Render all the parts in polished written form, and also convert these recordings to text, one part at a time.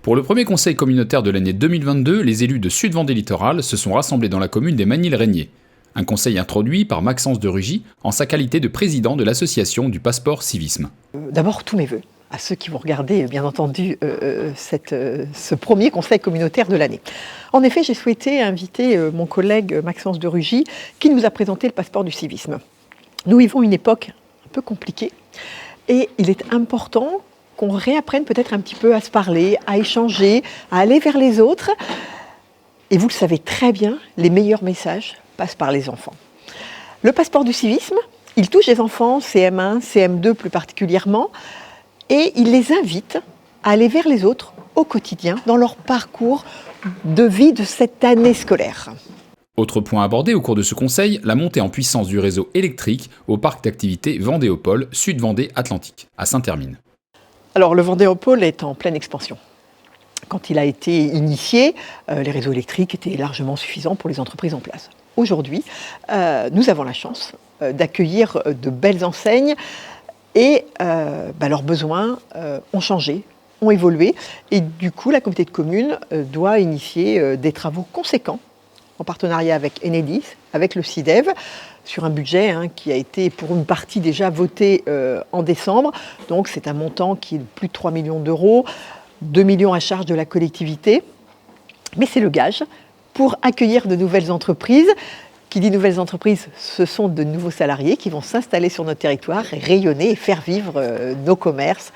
Pour le premier conseil communautaire de l'année 2022, les élus de Sud-Vendée Littoral se sont rassemblés dans la commune des Manille-Régnier. Un conseil introduit par Maxence de Rugy en sa qualité de président de l'association du passeport civisme. D'abord, tous mes vœux à ceux qui vont regarder, bien entendu, ce premier conseil communautaire de l'année. En effet, j'ai souhaité inviter mon collègue Maxence de Rugy, qui nous a présenté le passeport du civisme. Nous vivons une époque un peu compliquée, et il est important qu'on réapprenne peut-être un petit peu à se parler, à échanger, à aller vers les autres. Et vous le savez très bien, les meilleurs messages passent par les enfants. Le passeport du civisme, il touche les enfants, CM1, CM2 plus particulièrement, et il les invite à aller vers les autres au quotidien, dans leur parcours de vie de cette année scolaire. Autre point abordé au cours de ce conseil, la montée en puissance du réseau électrique au parc d'activités Vendéopole, Sud-Vendée Atlantique, à Saint-Hermine. Alors le Vendéopole est en pleine expansion. Quand il a été initié, les réseaux électriques étaient largement suffisants pour les entreprises en place. Aujourd'hui, nous avons la chance d'accueillir de belles enseignes et leurs besoins ont changé, ont évolué. Et du coup, la communauté de communes doit initier des travaux conséquents en partenariat avec Enedis, avec le CIDEV, sur un budget qui a été pour une partie déjà voté en décembre. Donc c'est un montant qui est de plus de 3 millions d'euros, 2 millions à charge de la collectivité. Mais c'est le gage pour accueillir de nouvelles entreprises. Qui dit nouvelles entreprises, ce sont de nouveaux salariés qui vont s'installer sur notre territoire et rayonner et faire vivre nos commerces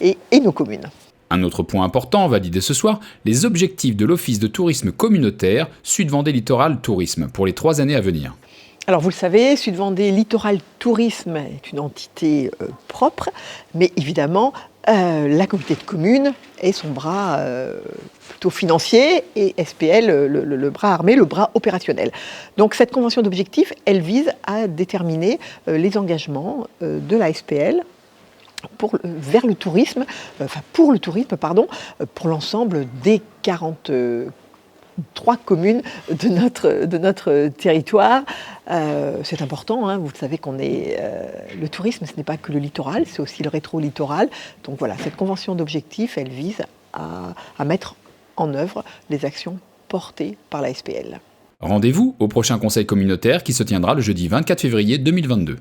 et nos communes. Un autre point important validé ce soir, les objectifs de l'Office de tourisme communautaire Sud-Vendée Littoral Tourisme pour les 3 années à venir. Alors vous le savez, Sud-Vendée Littoral Tourisme est une entité propre, mais évidemment, la communauté de communes est son bras plutôt financier et SPL, le bras armé, le bras opérationnel. Donc cette convention d'objectifs, elle vise à déterminer les engagements de la SPL pour le tourisme, pour l'ensemble des 43 communes de notre territoire. C'est important, vous savez qu'on est... le tourisme, ce n'est pas que le littoral, c'est aussi le rétro-littoral. Donc voilà, cette convention d'objectifs, elle vise à mettre en œuvre les actions portées par la SPL. Rendez-vous au prochain conseil communautaire qui se tiendra le jeudi 24 février 2022.